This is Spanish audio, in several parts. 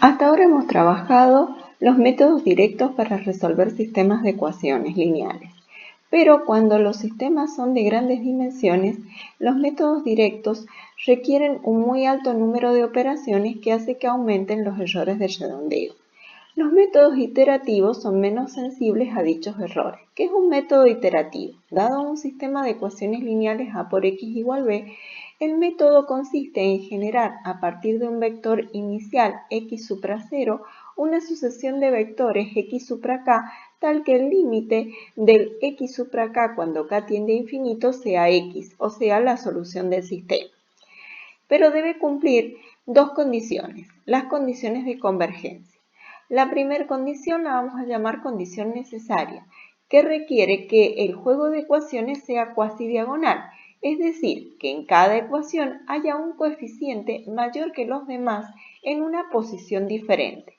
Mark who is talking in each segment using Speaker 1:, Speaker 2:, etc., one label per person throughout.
Speaker 1: Hasta ahora hemos trabajado los métodos directos para resolver sistemas de ecuaciones lineales, pero cuando los sistemas son de grandes dimensiones, los métodos directos requieren un muy alto número de operaciones que hace que aumenten los errores de redondeo. Los métodos iterativos son menos sensibles a dichos errores. ¿Qué es un método iterativo? Dado un sistema de ecuaciones lineales a por x igual b, el método consiste en generar a partir de un vector inicial x supra 0 una sucesión de vectores x supra k tal que el límite del x supra k cuando k tiende a infinito sea x, o sea, la solución del sistema. Pero debe cumplir dos condiciones, las condiciones de convergencia. La primera condición la vamos a llamar condición necesaria, que requiere que el juego de ecuaciones sea cuasi diagonal, es decir, que en cada ecuación haya un coeficiente mayor que los demás en una posición diferente.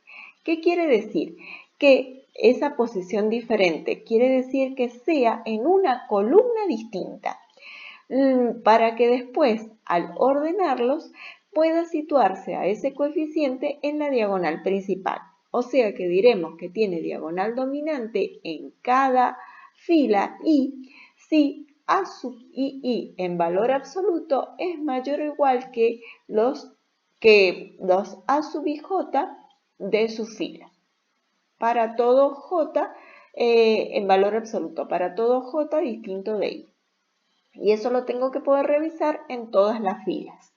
Speaker 1: ¿Qué quiere decir? Que esa posición diferente quiere decir que sea en una columna distinta, para que después, al ordenarlos, pueda situarse a ese coeficiente en la diagonal principal. O sea que diremos que tiene diagonal dominante en cada fila y si A sub i en valor absoluto es mayor o igual que los A sub ij de su fila. Para todo j en valor absoluto, para todo j distinto de i. Y eso lo tengo que poder revisar en todas las filas.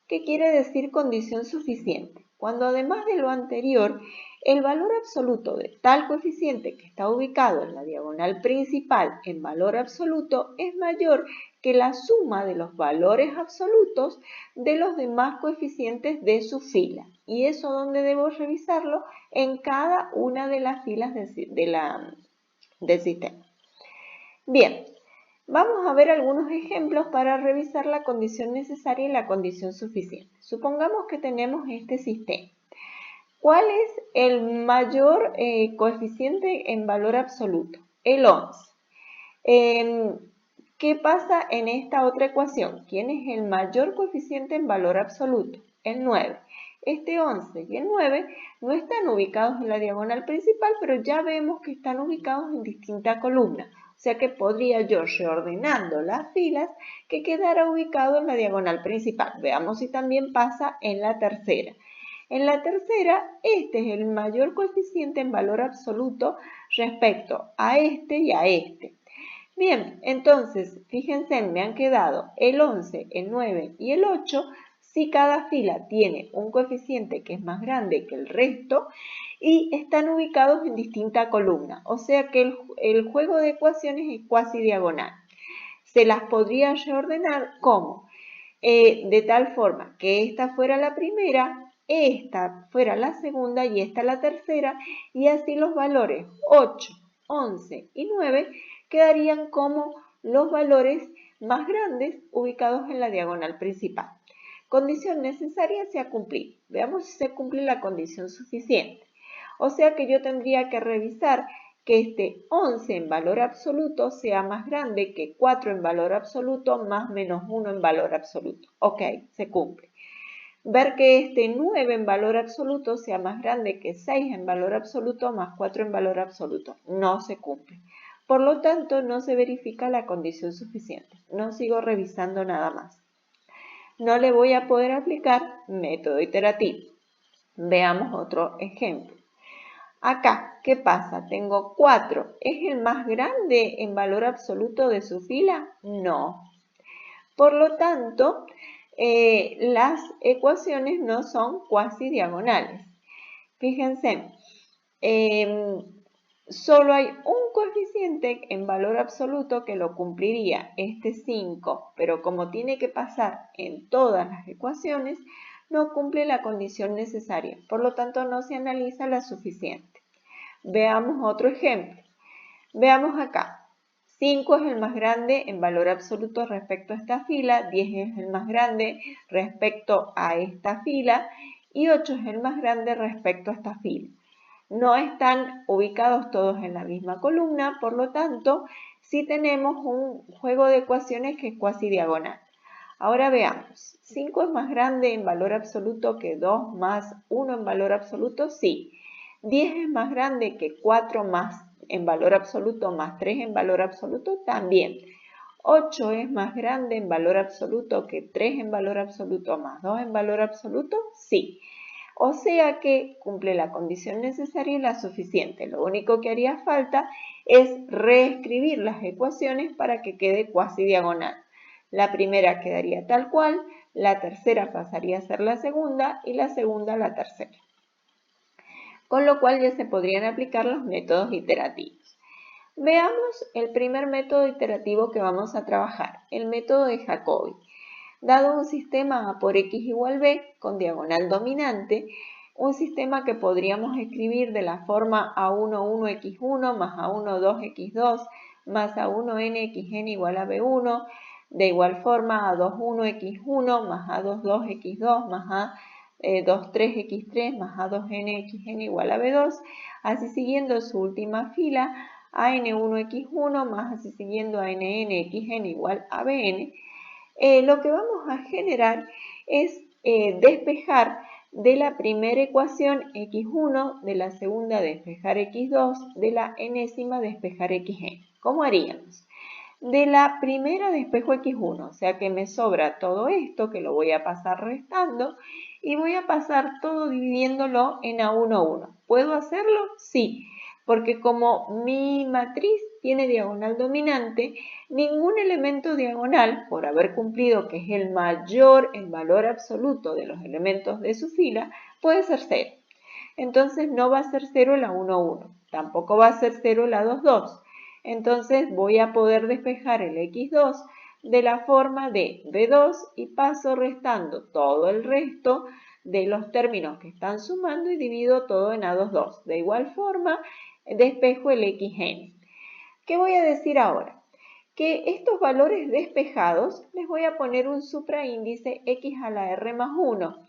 Speaker 1: ¿Qué quiere decir condición suficiente? Cuando además de lo anterior, el valor absoluto de tal coeficiente que está ubicado en la diagonal principal en valor absoluto es mayor que la suma de los valores absolutos de los demás coeficientes de su fila. ¿Y eso dónde debo revisarlo? En cada una de las filas del sistema. Bien. Vamos a ver algunos ejemplos para revisar la condición necesaria y la condición suficiente. Supongamos que tenemos este sistema. ¿Cuál es el mayor coeficiente en valor absoluto? El 11. ¿Qué pasa en esta otra ecuación? ¿Quién es el mayor coeficiente en valor absoluto? El 9. Este 11 y el 9 no están ubicados en la diagonal principal, pero ya vemos que están ubicados en distintas columnas. O sea que podría yo, reordenando las filas, que quedara ubicado en la diagonal principal. Veamos si también pasa en la tercera. En la tercera, este es el mayor coeficiente en valor absoluto respecto a este y a este. Bien, entonces, fíjense, me han quedado el 11, el 9 y el 8 si cada fila tiene un coeficiente que es más grande que el resto y están ubicados en distinta columna, o sea que el juego de ecuaciones es cuasi diagonal. Se las podría reordenar como de tal forma que esta fuera la primera, esta fuera la segunda y esta la tercera, y así los valores 8, 11 y 9 quedarían como los valores más grandes ubicados en la diagonal principal. Condición necesaria se ha cumplido. Veamos si se cumple la condición suficiente. O sea que yo tendría que revisar que este 11 en valor absoluto sea más grande que 4 en valor absoluto más menos 1 en valor absoluto. Ok, se cumple. Ver que este 9 en valor absoluto sea más grande que 6 en valor absoluto más 4 en valor absoluto. No se cumple. Por lo tanto, no se verifica la condición suficiente. No sigo revisando nada más. No le voy a poder aplicar método iterativo. Veamos otro ejemplo. Acá, ¿qué pasa? Tengo 4. ¿Es el más grande en valor absoluto de su fila? No. Por lo tanto, las ecuaciones no son cuasi diagonales. Fíjense, solo hay un coeficiente en valor absoluto que lo cumpliría, este 5, pero como tiene que pasar en todas las ecuaciones, no cumple la condición necesaria, por lo tanto no se analiza la suficiente. Veamos otro ejemplo. Veamos acá. 5 es el más grande en valor absoluto respecto a esta fila, 10 es el más grande respecto a esta fila y 8 es el más grande respecto a esta fila. No están ubicados todos en la misma columna, por lo tanto, sí tenemos un juego de ecuaciones que es cuasi diagonal. Ahora veamos, 5 es más grande en valor absoluto que 2 más 1 en valor absoluto, sí. 10 es más grande que 4 más en valor absoluto más 3 en valor absoluto, también. 8 es más grande en valor absoluto que 3 en valor absoluto más 2 en valor absoluto, sí. O sea que cumple la condición necesaria y la suficiente. Lo único que haría falta es reescribir las ecuaciones para que quede cuasi diagonal. La primera quedaría tal cual, la tercera pasaría a ser la segunda y la segunda la tercera. Con lo cual ya se podrían aplicar los métodos iterativos. Veamos el primer método iterativo que vamos a trabajar, el método de Jacobi. Dado un sistema A por X igual B con diagonal dominante, un sistema que podríamos escribir de la forma A11x1 más A12x2 más A1nxn igual a B1, de igual forma A21x1 más A22x2 más A23x3 más A2nxn igual a B2, así siguiendo su última fila, AN1x1 más así siguiendo ANnxn igual a Bn. Lo que vamos a generar es despejar de la primera ecuación x1, de la segunda despejar x2, de la enésima despejar xn. ¿Cómo haríamos? De la primera despejo x1, o sea que me sobra todo esto, que lo voy a pasar restando, y voy a pasar todo dividiéndolo en A1, 1. ¿Puedo hacerlo? Sí, porque como mi matriz tiene diagonal dominante, ningún elemento diagonal, por haber cumplido que es el mayor en valor absoluto de los elementos de su fila, puede ser 0. Entonces no va a ser 0 el A1, tampoco va a ser 0 el A2. Entonces voy a poder despejar el x2 de la forma de B2 y paso restando todo el resto de los términos que están sumando y divido todo en A2. De igual forma, despejo el xn. ¿Qué voy a decir ahora? Que estos valores despejados les voy a poner un supraíndice x a la r más 1.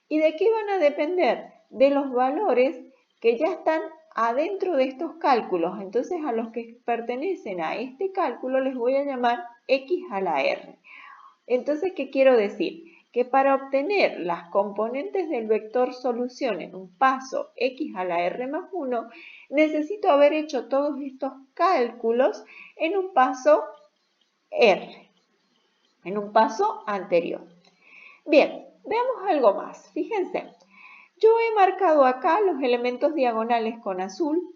Speaker 1: ¿Y de qué van a depender? De los valores que ya están adentro de estos cálculos. Entonces a los que pertenecen a este cálculo les voy a llamar x a la r. Entonces, ¿qué quiero decir? Que para obtener las componentes del vector solución en un paso x a la r más 1, necesito haber hecho todos estos cálculos en un paso r, en un paso anterior. Bien, veamos algo más. Fíjense, yo he marcado acá los elementos diagonales con azul,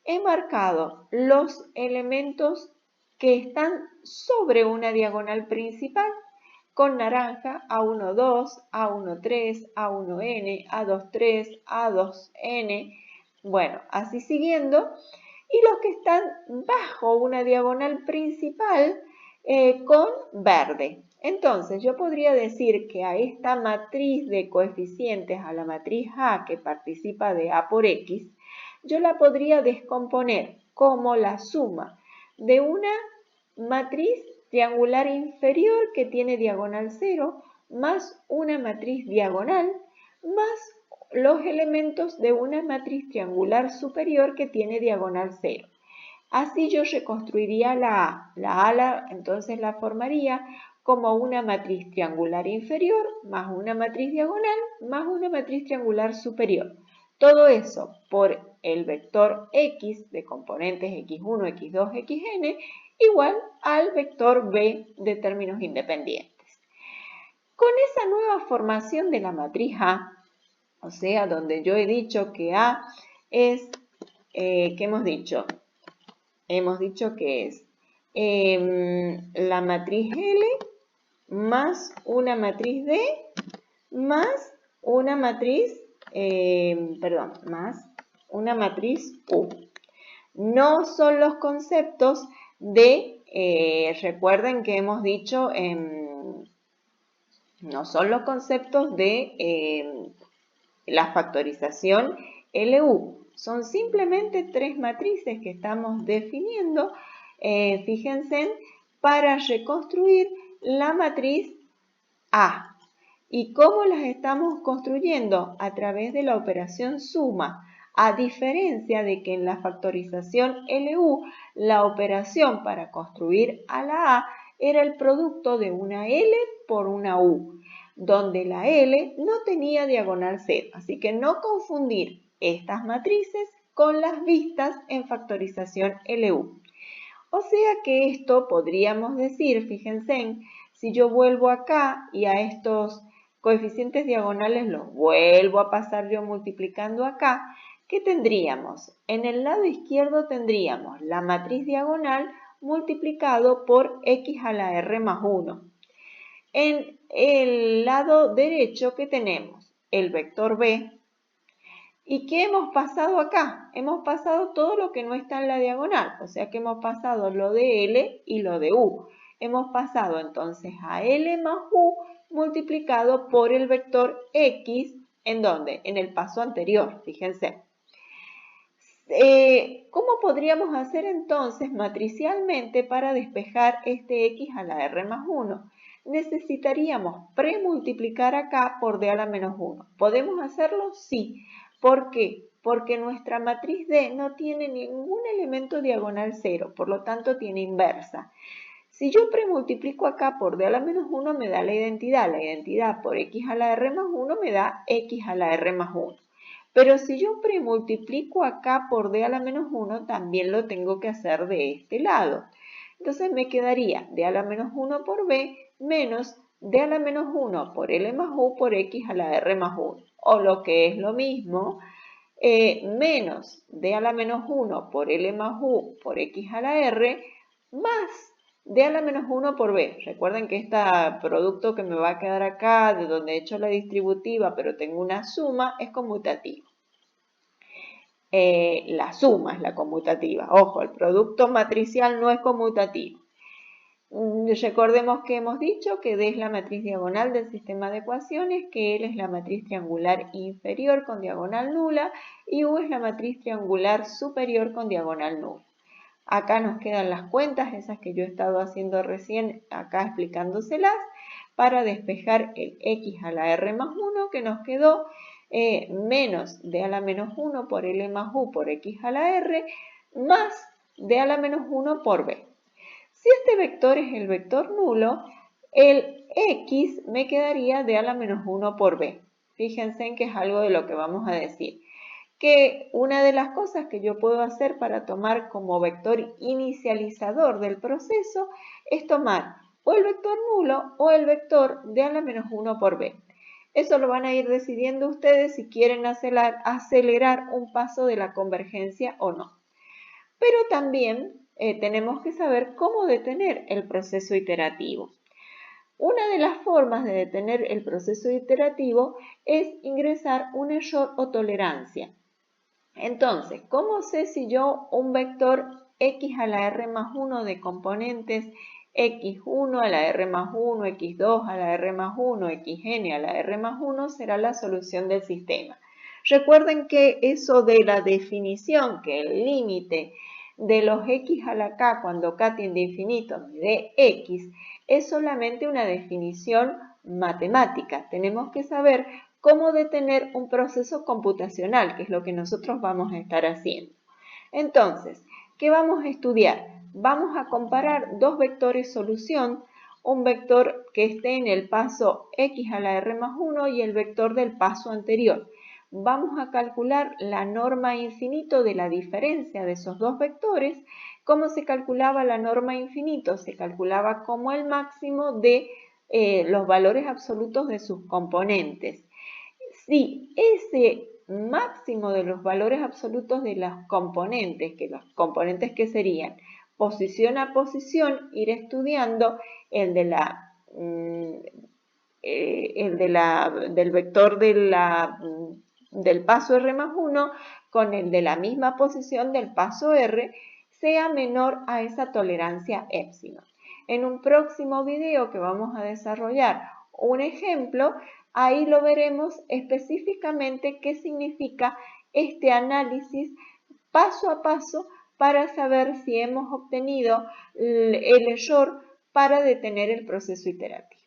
Speaker 1: he marcado los elementos que están sobre una diagonal principal con naranja, A12, A13, A1n, A23, A2n, bueno, así siguiendo, y los que están bajo una diagonal principal con verde. Entonces, yo podría decir que a esta matriz de coeficientes, a la matriz A que participa de A por X, yo la podría descomponer como la suma de una matriz triangular inferior que tiene diagonal 0, más una matriz diagonal, más los elementos de una matriz triangular superior que tiene diagonal 0. Así yo reconstruiría la A. La A entonces la formaría como una matriz triangular inferior, más una matriz diagonal, más una matriz triangular superior. Todo eso por el vector X de componentes x1, x2, xn, igual al vector B de términos independientes. Con esa nueva formación de la matriz A, o sea, donde yo he dicho que A es, ¿qué hemos dicho? Hemos dicho que es la matriz L más una matriz D más una matriz, más una matriz U. No son los conceptos de, recuerden que hemos dicho, no son los conceptos de la factorización LU. Son simplemente tres matrices que estamos definiendo, fíjense, para reconstruir la matriz A. ¿Y cómo las estamos construyendo? A través de la operación suma. A diferencia de que en la factorización LU, la operación para construir a la A era el producto de una L por una U, donde la L no tenía diagonal 0. Así que no confundir estas matrices con las vistas en factorización LU. O sea que esto podríamos decir, fíjense, si yo vuelvo acá y a estos coeficientes diagonales los vuelvo a pasar yo multiplicando acá, ¿qué tendríamos? En el lado izquierdo tendríamos la matriz diagonal multiplicado por x a la r más 1. En el lado derecho, ¿qué tenemos? El vector b. ¿Y qué hemos pasado acá? Hemos pasado todo lo que no está en la diagonal, o sea que hemos pasado lo de L y lo de U. Hemos pasado entonces a L más U multiplicado por el vector X, ¿en dónde? En el paso anterior, fíjense. ¿Cómo podríamos hacer entonces matricialmente para despejar este X a la R más 1? Necesitaríamos premultiplicar acá por D a la menos 1. ¿Podemos hacerlo? Sí. ¿Por qué? Porque nuestra matriz D no tiene ningún elemento diagonal 0, por lo tanto tiene inversa. Si yo premultiplico acá por D a la menos 1 me da la identidad por X a la R más 1 me da X a la R más 1. Pero si yo premultiplico acá por D a la menos 1, también lo tengo que hacer de este lado. Entonces me quedaría D a la menos 1 por B menos D a la menos 1 por L más U por X a la R más 1. O lo que es lo mismo, menos D a la menos 1 por L más U por X a la R más D a la menos 1 por B. Recuerden que este producto que me va a quedar acá, de donde he hecho la distributiva, pero tengo una suma, es conmutativo. La suma es la conmutativa. Ojo, el producto matricial no es conmutativo. Recordemos que hemos dicho que D es la matriz diagonal del sistema de ecuaciones, que L es la matriz triangular inferior con diagonal nula y U es la matriz triangular superior con diagonal nula. Acá nos quedan las cuentas, esas que yo he estado haciendo recién, acá explicándoselas, para despejar el X a la R más 1, que nos quedó menos D a la menos 1 por L más U por X a la R, más D a la menos 1 por B. Si este vector es el vector nulo, el X me quedaría D a la menos 1 por B. Fíjense en que es algo de lo que vamos a decir. Que una de las cosas que yo puedo hacer para tomar como vector inicializador del proceso es tomar o el vector nulo o el vector D a la menos 1 por B. Eso lo van a ir decidiendo ustedes si quieren acelerar un paso de la convergencia o no. Pero también tenemos que saber cómo detener el proceso iterativo. Una de las formas de detener el proceso iterativo es ingresar un error o tolerancia. Entonces, ¿cómo sé si yo un vector x a la r más 1 de componentes x1 a la r más 1, x2 a la r más 1, xn a la r más 1 será la solución del sistema? Recuerden que eso de la definición, que el límite de los x a la k cuando k tiende a infinito me dé x, es solamente una definición matemática. Tenemos que saber cómo detener un proceso computacional, que es lo que nosotros vamos a estar haciendo. Entonces, ¿qué vamos a estudiar? Vamos a comparar dos vectores solución, un vector que esté en el paso x a la r más 1 y el vector del paso anterior. Vamos a calcular la norma infinito de la diferencia de esos dos vectores. ¿Cómo se calculaba la norma infinito? Se calculaba como el máximo de los valores absolutos de sus componentes. Si ese máximo de los valores absolutos de los componentes que serían posición a posición, ir estudiando el del vector del paso R más 1 con el de la misma posición del paso R, sea menor a esa tolerancia épsilon. En un próximo video que vamos a desarrollar un ejemplo, ahí lo veremos específicamente qué significa este análisis paso a paso para saber si hemos obtenido el error para detener el proceso iterativo.